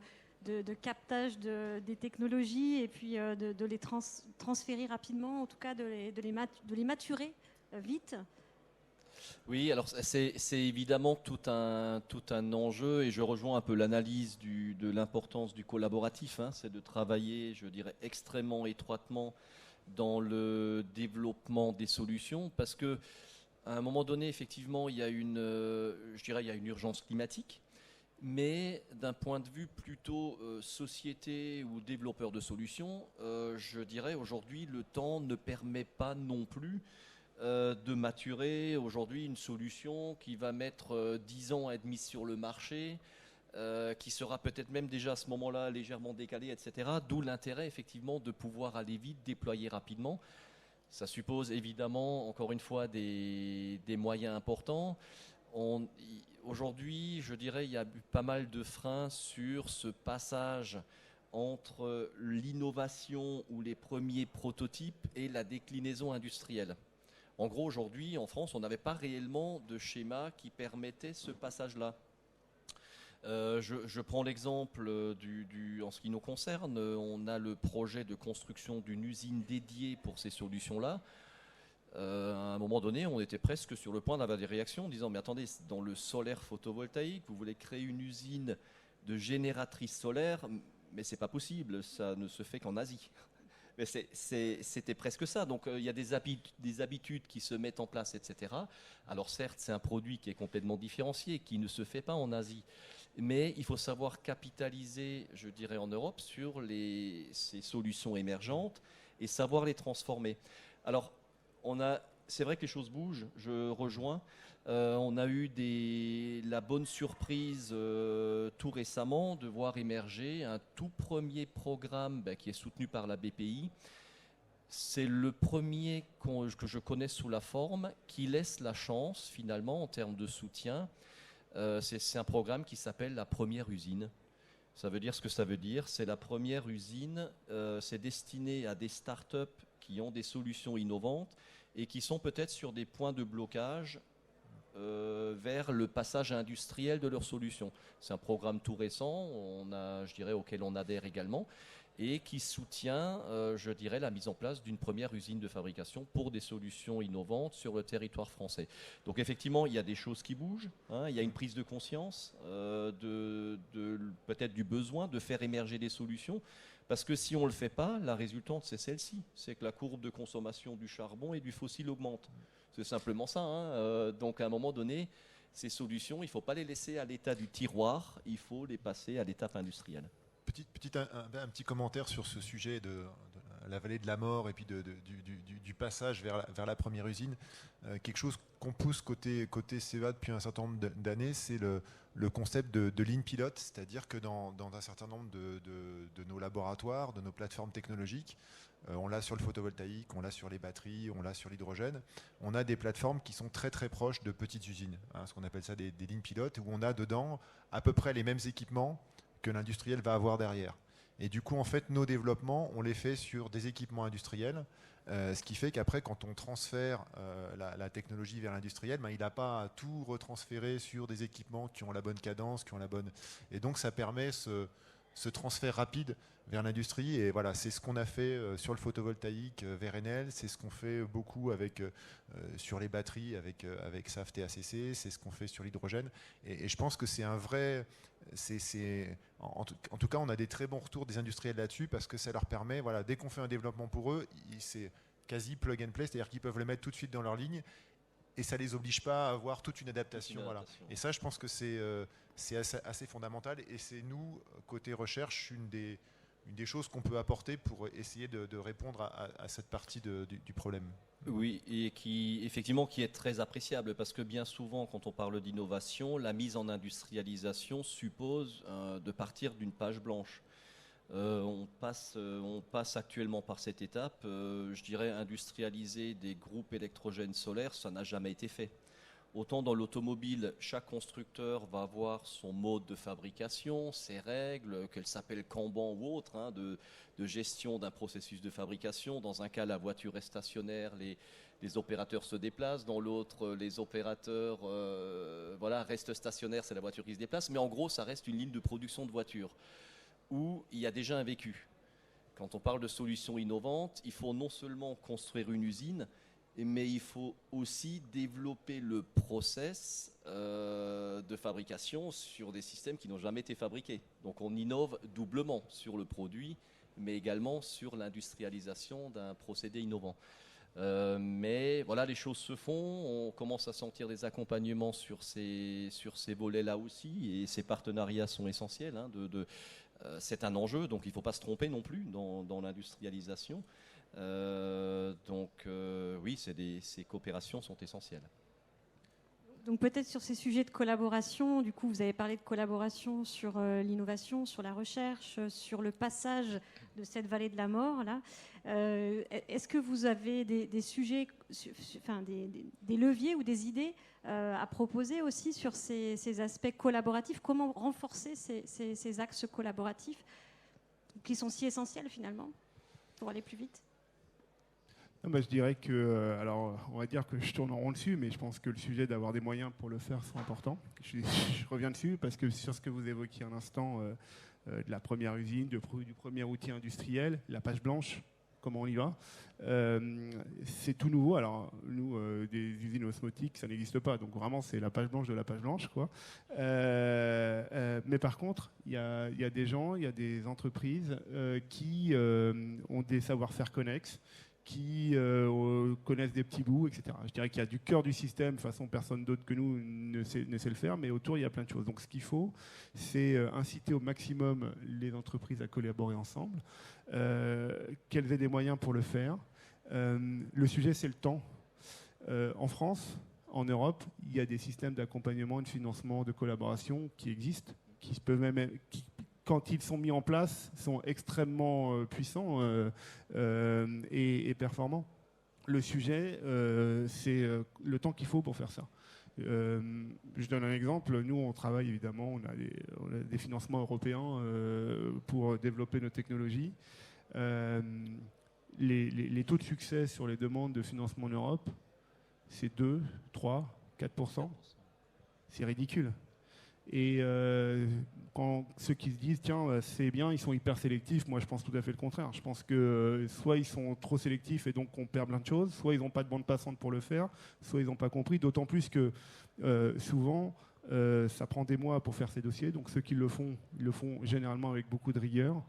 captage des technologies et puis de les transférer rapidement, en tout cas de les maturer vite? Oui, alors c'est évidemment tout un enjeu et je rejoins un peu l'analyse de l'importance du collaboratif, hein, c'est de travailler, je dirais, extrêmement étroitement dans le développement des solutions parce que à un moment donné, effectivement, il y a une urgence climatique, mais d'un point de vue plutôt société ou développeur de solutions, je dirais aujourd'hui, le temps ne permet pas non plus de maturer aujourd'hui une solution qui va mettre 10 ans à être mise sur le marché, qui sera peut-être même déjà à ce moment-là légèrement décalée, etc. D'où l'intérêt, effectivement, de pouvoir aller vite, déployer rapidement. Ça suppose évidemment, encore une fois, des moyens importants. Aujourd'hui, je dirais, il y a eu pas mal de freins sur ce passage entre l'innovation ou les premiers prototypes et la déclinaison industrielle. En gros, aujourd'hui, en France, on n'avait pas réellement de schéma qui permettait ce passage-là. Je prends l'exemple en ce qui nous concerne, on a le projet de construction d'une usine dédiée pour ces solutions-là. À un moment donné, on était presque sur le point d'avoir des réactions en disant mais attendez, dans le solaire photovoltaïque, vous voulez créer une usine de génératrices solaires, mais c'est pas possible, ça ne se fait qu'en Asie. Mais c'était presque ça. Donc il y a des habitudes qui se mettent en place, etc. Alors certes, c'est un produit qui est complètement différencié, qui ne se fait pas en Asie. Mais il faut savoir capitaliser, je dirais, en Europe sur ces solutions émergentes et savoir les transformer. Alors, c'est vrai que les choses bougent, je rejoins. On a eu la bonne surprise tout récemment de voir émerger un tout premier programme qui est soutenu par la BPI. C'est le premier que je connais sous la forme qui laisse la chance finalement en termes de soutien. C'est un programme qui s'appelle la première usine. Ça veut dire ce que ça veut dire. C'est la première usine. C'est destiné à des startups qui ont des solutions innovantes et qui sont peut-être sur des points de blocage vers le passage industriel de leurs solutions. C'est un programme tout récent, je dirais, auquel on adhère également, et qui soutient, je dirais, la mise en place d'une première usine de fabrication pour des solutions innovantes sur le territoire français. Donc effectivement, il y a des choses qui bougent, hein, il y a une prise de conscience peut-être du besoin de faire émerger des solutions, parce que si on ne le fait pas, la résultante, c'est celle-ci, c'est que la courbe de consommation du charbon et du fossile augmente. C'est simplement ça. Hein. Donc à un moment donné, ces solutions, il ne faut pas les laisser à l'état du tiroir, il faut les passer à l'étape industrielle. Un petit commentaire sur ce sujet de la vallée de la mort et puis du passage vers la première usine. Quelque chose qu'on pousse côté CEA depuis un certain nombre d'années, c'est le concept de ligne pilote, c'est-à-dire que dans un certain nombre de nos laboratoires, de nos plateformes technologiques, on l'a sur le photovoltaïque, on l'a sur les batteries, on l'a sur l'hydrogène, on a des plateformes qui sont très très proches de petites usines, hein, ce qu'on appelle ça des lignes pilotes, où on a dedans à peu près les mêmes équipements que l'industriel va avoir derrière. Et du coup, en fait, nos développements, on les fait sur des équipements industriels, ce qui fait qu'après, quand on transfère la technologie vers l'industriel, il n'a pas à tout retransférer sur des équipements qui ont la bonne cadence, qui ont la bonne... Et donc, ça permet ce transfert rapide vers l'industrie. Et voilà, c'est ce qu'on a fait sur le photovoltaïque vers Enel, c'est ce qu'on fait beaucoup sur les batteries avec Saft et ACC, c'est ce qu'on fait sur l'hydrogène. Et je pense que c'est un vrai... En tout cas, on a des très bons retours des industriels là-dessus parce que ça leur permet, voilà, dès qu'on fait un développement pour eux, c'est quasi plug and play, c'est-à-dire qu'ils peuvent le mettre tout de suite dans leur ligne et ça ne les oblige pas à avoir toute une adaptation. Voilà. Et ça, je pense que c'est assez fondamental et c'est nous, côté recherche, une des choses qu'on peut apporter pour essayer de répondre à cette partie du problème. Oui, et qui est très appréciable parce que bien souvent, quand on parle d'innovation, la mise en industrialisation suppose de partir d'une page blanche. On passe actuellement par cette étape. Je dirais industrialiser des groupes électrogènes solaires, ça n'a jamais été fait. Autant dans l'automobile, chaque constructeur va avoir son mode de fabrication, ses règles, qu'elles s'appellent Kanban ou autres, hein, de gestion d'un processus de fabrication. Dans un cas, la voiture est stationnaire, les opérateurs se déplacent. Dans l'autre, les opérateurs restent stationnaires, c'est la voiture qui se déplace. Mais en gros, ça reste une ligne de production de voitures où il y a déjà un vécu. Quand on parle de solutions innovantes, il faut non seulement construire une usine, mais il faut aussi développer le process de fabrication sur des systèmes qui n'ont jamais été fabriqués. Donc on innove doublement sur le produit, mais également sur l'industrialisation d'un procédé innovant. Mais voilà, les choses se font, on commence à sentir des accompagnements sur ces volets-là aussi, et ces partenariats sont essentiels. Hein, c'est un enjeu, donc il ne faut pas se tromper non plus dans l'industrialisation. Oui, ces coopérations sont essentielles. Donc peut-être sur ces sujets de collaboration, du coup vous avez parlé de collaboration sur l'innovation, sur la recherche, sur le passage de cette vallée de la mort là. Est-ce que vous avez des sujets, enfin des leviers ou des idées à proposer aussi sur ces aspects collaboratifs? Comment renforcer ces axes collaboratifs qui sont si essentiels finalement pour aller plus vite? Je dirais que, alors on va dire que je tourne en rond dessus, mais je pense que le sujet d'avoir des moyens pour le faire sont important. Je reviens dessus parce que sur ce que vous évoquiez un instant, de la première usine, du premier outil industriel, la page blanche, comment on y va. C'est tout nouveau. Alors, nous, des usines osmotiques, ça n'existe pas. Donc, vraiment, c'est la page blanche de la page blanche, quoi. Mais par contre, il y a des gens, il y a des entreprises qui ont des savoir-faire connexes, qui connaissent des petits bouts, etc. Je dirais qu'il y a du cœur du système, de toute façon, personne d'autre que nous ne sait le faire, mais autour, il y a plein de choses. Donc, ce qu'il faut, c'est inciter au maximum les entreprises à collaborer ensemble, qu'elles aient des moyens pour le faire. Le sujet, c'est le temps. En France, en Europe, il y a des systèmes d'accompagnement, de financement, de collaboration qui existent, qui peuvent même... quand ils sont mis en place, sont extrêmement puissants et performants. Le sujet, c'est le temps qu'il faut pour faire ça. Je donne un exemple. Nous, on travaille évidemment, on a des financements européens pour développer nos technologies. Les taux de succès sur les demandes de financement en Europe, c'est 2, 3, 4%. C'est ridicule. Et quand ceux qui se disent tiens c'est bien, ils sont hyper sélectifs, moi je pense tout à fait le contraire. Je pense que soit ils sont trop sélectifs et donc on perd plein de choses, soit ils n'ont pas de bande passante pour le faire, soit ils n'ont pas compris, d'autant plus que souvent ça prend des mois pour faire ces dossiers, donc ceux qui le font, ils le font généralement avec beaucoup de rigueur,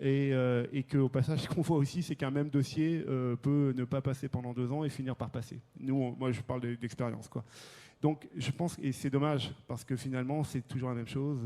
et qu'au passage ce qu'on voit aussi c'est qu'un même dossier peut ne pas passer pendant 2 ans et finir par passer. Moi je parle d'expérience, quoi. Donc, je pense, et c'est dommage, parce que finalement, c'est toujours la même chose.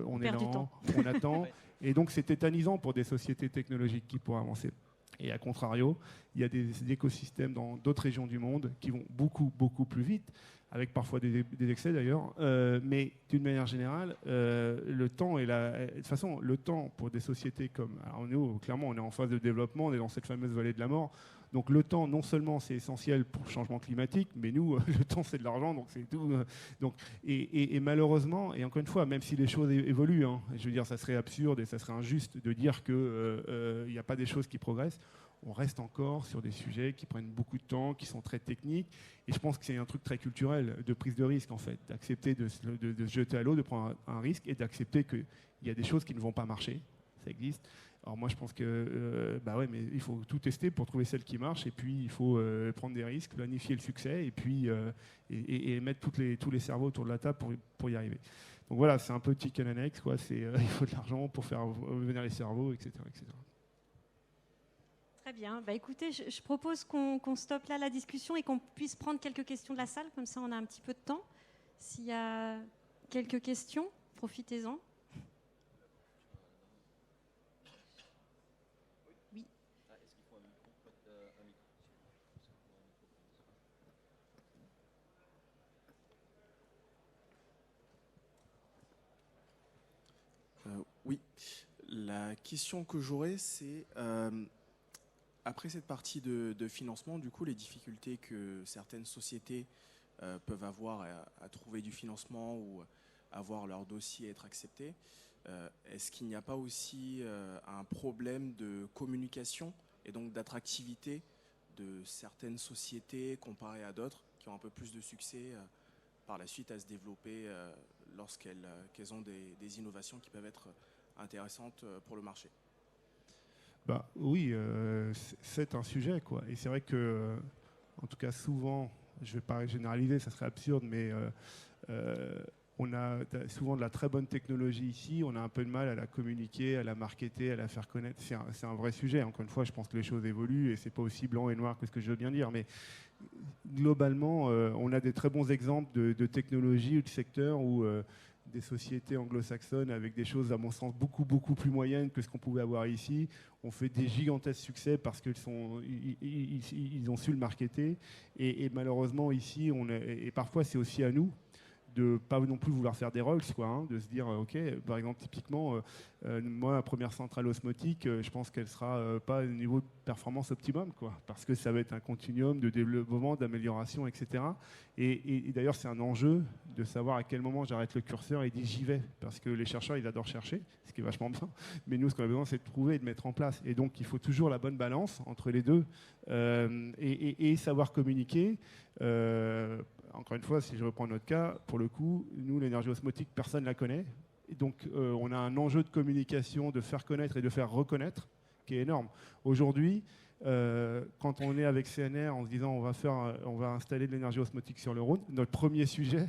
On est lent, on attend. Et donc, c'est tétanisant pour des sociétés technologiques qui pourraient avancer. Et à contrario, il y a des écosystèmes dans d'autres régions du monde qui vont beaucoup, beaucoup plus vite, avec parfois des excès d'ailleurs. Mais d'une manière générale, le temps est de toute façon, le temps pour des sociétés comme... Alors nous, clairement, on est en phase de développement, on est dans cette fameuse vallée de la mort. Donc le temps, non seulement c'est essentiel pour le changement climatique, mais nous, le temps c'est de l'argent, donc c'est tout. Donc, et malheureusement, et encore une fois, même si les choses évoluent, hein, je veux dire, ça serait absurde et ça serait injuste de dire qu'il n'y a pas des choses qui progressent, on reste encore sur des sujets qui prennent beaucoup de temps, qui sont très techniques. Et je pense que c'est un truc très culturel de prise de risque, en fait, d'accepter de se jeter à l'eau, de prendre un risque et d'accepter qu'il y a des choses qui ne vont pas marcher. Ça existe. Alors moi, je pense que ouais, mais il faut tout tester pour trouver celle qui marche, et puis il faut prendre des risques, planifier le succès, et puis et mettre tous les cerveaux autour de la table pour y arriver. Donc voilà, c'est un peu chicken and egg, quoi. Il faut de l'argent pour faire venir les cerveaux, etc., etc. Très bien. Bah, écoutez, je propose qu'on stoppe là la discussion et qu'on puisse prendre quelques questions de la salle, comme ça on a un petit peu de temps. S'il y a quelques questions, profitez-en. Oui, la question que j'aurais, c'est après cette partie de financement, du coup, les difficultés que certaines sociétés peuvent avoir à trouver du financement ou avoir leur dossier être accepté, est-ce qu'il n'y a pas aussi un problème de communication et donc d'attractivité de certaines sociétés comparées à d'autres qui ont un peu plus de succès par la suite à se développer lorsqu'elles ont des innovations qui peuvent être intéressantes pour le marché? Bah, oui, c'est un sujet, quoi. Et c'est vrai que, en tout cas, souvent, je ne vais pas généraliser, ça serait absurde, mais on a souvent de la très bonne technologie ici, on a un peu de mal à la communiquer, à la marketer, à la faire connaître. C'est un vrai sujet. Encore une fois, je pense que les choses évoluent et c'est pas aussi blanc et noir que ce que je veux bien dire, mais globalement, on a des très bons exemples de technologies ou de secteurs où des sociétés anglo-saxonnes avec des choses, à mon sens, beaucoup, beaucoup plus moyennes que ce qu'on pouvait avoir ici, ont fait des gigantesques succès parce qu'ils ont su le marketer. Et malheureusement, ici, et parfois, c'est aussi à nous de pas non plus vouloir faire des rocks, quoi, hein, de se dire, ok, par exemple, typiquement, moi, la première centrale osmotique, je pense qu'elle sera pas au niveau de performance optimum, quoi, parce que ça va être un continuum de développement, d'amélioration, etc. Et d'ailleurs, c'est un enjeu de savoir à quel moment j'arrête le curseur et dis j'y vais, parce que les chercheurs, ils adorent chercher, ce qui est vachement bien, mais nous, ce qu'on a besoin, c'est de trouver et de mettre en place. Et donc, il faut toujours la bonne balance entre les deux, et savoir communiquer. Encore une fois, si je reprends notre cas, pour le coup, nous, l'énergie osmotique, personne ne la connaît. Et donc, on a un enjeu de communication, de faire connaître et de faire reconnaître qui est énorme. Aujourd'hui, quand on est avec CNR en se disant on va installer de l'énergie osmotique sur le Rhône, notre premier sujet,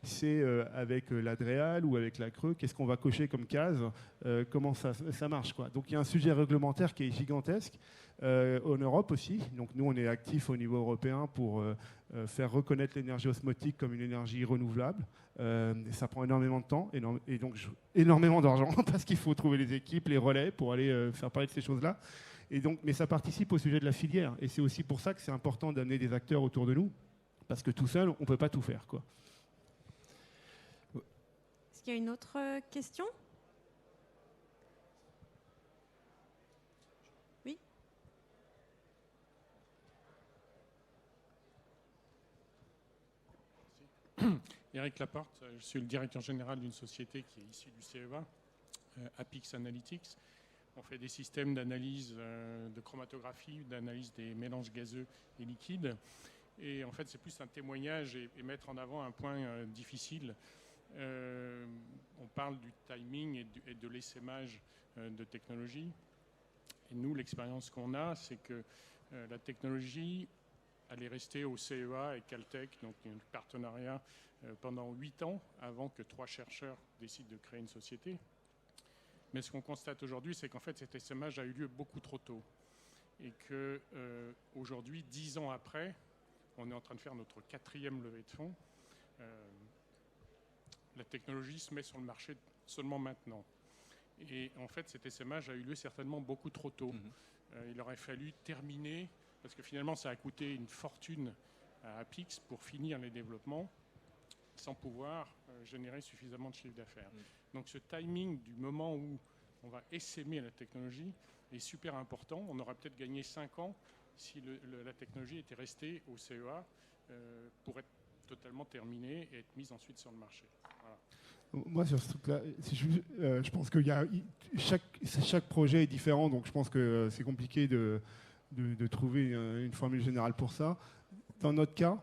c'est avec l'Adréal ou avec la Creux, qu'est-ce qu'on va cocher comme case, comment ça marche, quoi. Donc il y a un sujet réglementaire qui est gigantesque, en Europe aussi. Donc nous, on est actifs au niveau européen pour faire reconnaître l'énergie osmotique comme une énergie renouvelable. Et ça prend énormément de temps et donc énormément d'argent parce qu'il faut trouver les équipes, les relais pour aller faire parler de ces choses-là. Et donc, mais ça participe au sujet de la filière. Et c'est aussi pour ça que c'est important d'amener des acteurs autour de nous, parce que tout seul, on ne peut pas tout faire, quoi. Est-ce qu'il y a une autre question ? Oui ? Eric Laporte, je suis le directeur général d'une société qui est issue du CEA, Apix Analytics. On fait des systèmes d'analyse de chromatographie, d'analyse des mélanges gazeux et liquides. Et en fait, c'est plus un témoignage et mettre en avant un point difficile. On parle du timing et de l'essaimage de technologie. Et nous, l'expérience qu'on a, c'est que la technologie, elle est restée au CEA et Caltech, donc un partenariat pendant 8 ans avant que 3 chercheurs décident de créer une société. Mais ce qu'on constate aujourd'hui, c'est qu'en fait, cet essaimage a eu lieu beaucoup trop tôt. Et qu'aujourd'hui, 10 ans après, on est en train de faire notre 4e levée de fonds. La technologie se met sur le marché seulement maintenant. Et en fait, cet essaimage a eu lieu certainement beaucoup trop tôt. Il aurait fallu terminer, parce que finalement, ça a coûté une fortune à Apix pour finir les développements, sans pouvoir générer suffisamment de chiffre d'affaires. Donc ce timing du moment où on va essaimer la technologie est super important. On aurait peut-être gagné 5 ans si la technologie était restée au CEA pour être totalement terminée et être mise ensuite sur le marché. Voilà. Moi, sur ce truc-là, je pense que chaque projet est différent, donc je pense que c'est compliqué de trouver une formule générale pour ça. Dans notre cas,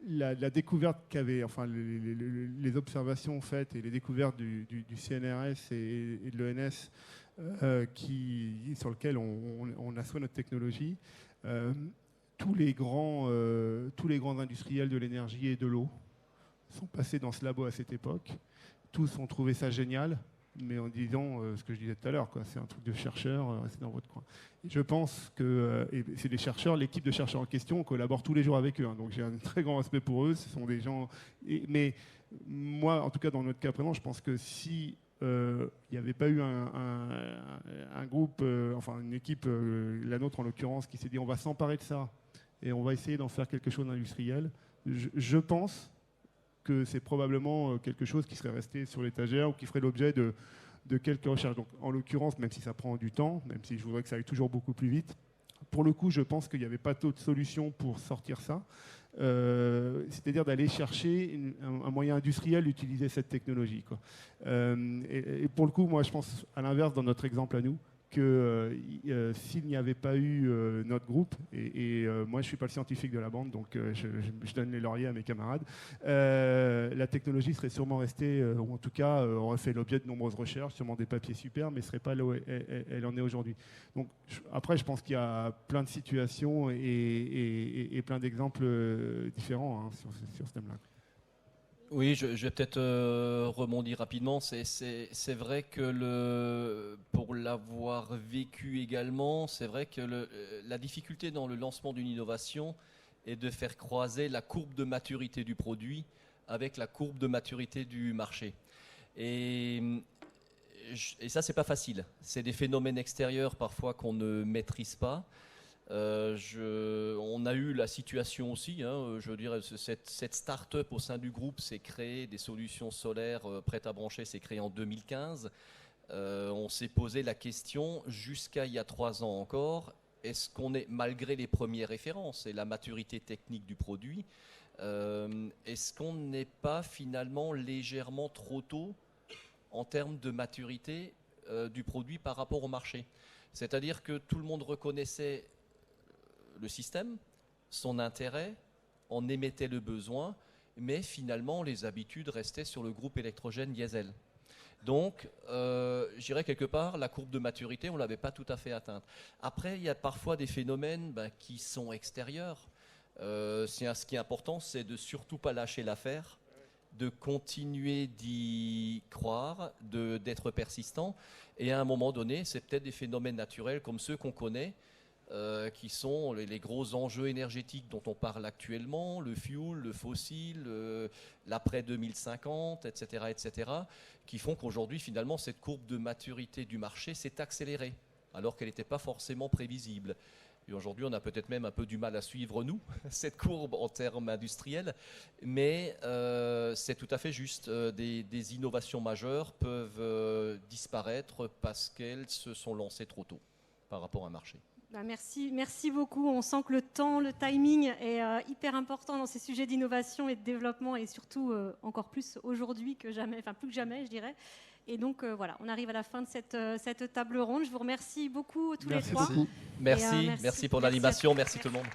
la découverte qu'avaient, enfin les observations faites et les découvertes du CNRS et de l'ENS sur lequel on assoit notre technologie, tous les grands industriels de l'énergie et de l'eau sont passés dans ce labo à cette époque. Tous ont trouvé ça génial, mais en disant ce que je disais tout à l'heure, c'est un truc de chercheurs, restez dans votre coin. Et je pense que c'est des chercheurs, l'équipe de chercheurs en question, on collabore tous les jours avec eux, hein, donc j'ai un très grand respect pour eux. Ce sont des gens. Mais moi, en tout cas, dans notre cas présent, je pense que si il n'y avait pas eu un groupe, enfin une équipe, la nôtre en l'occurrence, qui s'est dit on va s'emparer de ça et on va essayer d'en faire quelque chose d'industriel, je pense que c'est probablement quelque chose qui serait resté sur l'étagère ou qui ferait l'objet de quelques recherches. Donc, en l'occurrence, même si ça prend du temps, même si je voudrais que ça aille toujours beaucoup plus vite, pour le coup, je pense qu'il n'y avait pas d'autre solution pour sortir ça. C'est-à-dire d'aller chercher un moyen industriel d'utiliser cette technologie, quoi. Et pour le coup, moi, je pense, à l'inverse, dans notre exemple à nous, que s'il n'y avait pas eu notre groupe, et moi je ne suis pas le scientifique de la bande, donc je donne les lauriers à mes camarades, la technologie serait sûrement restée, ou en tout cas aurait fait l'objet de nombreuses recherches, sûrement des papiers super, mais ne serait pas là où elle en est aujourd'hui. Donc après, je pense qu'il y a plein de situations et plein d'exemples différents, hein, sur ce thème-là. Oui, je vais peut-être rebondir rapidement. C'est vrai que pour l'avoir vécu également, c'est vrai que la difficulté dans le lancement d'une innovation est de faire croiser la courbe de maturité du produit avec la courbe de maturité du marché. Et ça, c'est pas facile. C'est des phénomènes extérieurs parfois qu'on ne maîtrise pas. On a eu la situation aussi, hein, je veux dire, cette start-up au sein du groupe s'est créée, des solutions solaires prêtes à brancher, s'est créée en 2015. On s'est posé la question, jusqu'à il y a 3 ans encore, est-ce qu'on est, malgré les premières références et la maturité technique du produit, est-ce qu'on n'est pas finalement légèrement trop tôt en termes de maturité du produit par rapport au marché? C'est-à-dire que tout le monde reconnaissait le système, son intérêt, en émettait le besoin, mais finalement les habitudes restaient sur le groupe électrogène diesel. Donc, je dirais quelque part, la courbe de maturité, on ne l'avait pas tout à fait atteinte. Après, il y a parfois des phénomènes qui sont extérieurs. Ce qui est important, c'est de surtout pas lâcher l'affaire, de continuer d'y croire, d'être persistant. Et à un moment donné, c'est peut-être des phénomènes naturels comme ceux qu'on connaît, qui sont les gros enjeux énergétiques dont on parle actuellement, le fuel, le fossile, l'après 2050, etc., qui font qu'aujourd'hui, finalement, cette courbe de maturité du marché s'est accélérée, alors qu'elle n'était pas forcément prévisible. Et aujourd'hui, on a peut-être même un peu du mal à suivre, nous, cette courbe en termes industriels, mais c'est tout à fait juste. Des innovations majeures peuvent disparaître parce qu'elles se sont lancées trop tôt par rapport à un marché. Merci beaucoup. On sent que le temps, le timing est hyper important dans ces sujets d'innovation et de développement, et surtout encore plus aujourd'hui que jamais, enfin plus que jamais, je dirais. Et donc voilà, on arrive à la fin de cette table ronde. Je vous remercie beaucoup tous les trois. Merci pour l'animation, merci tout le monde.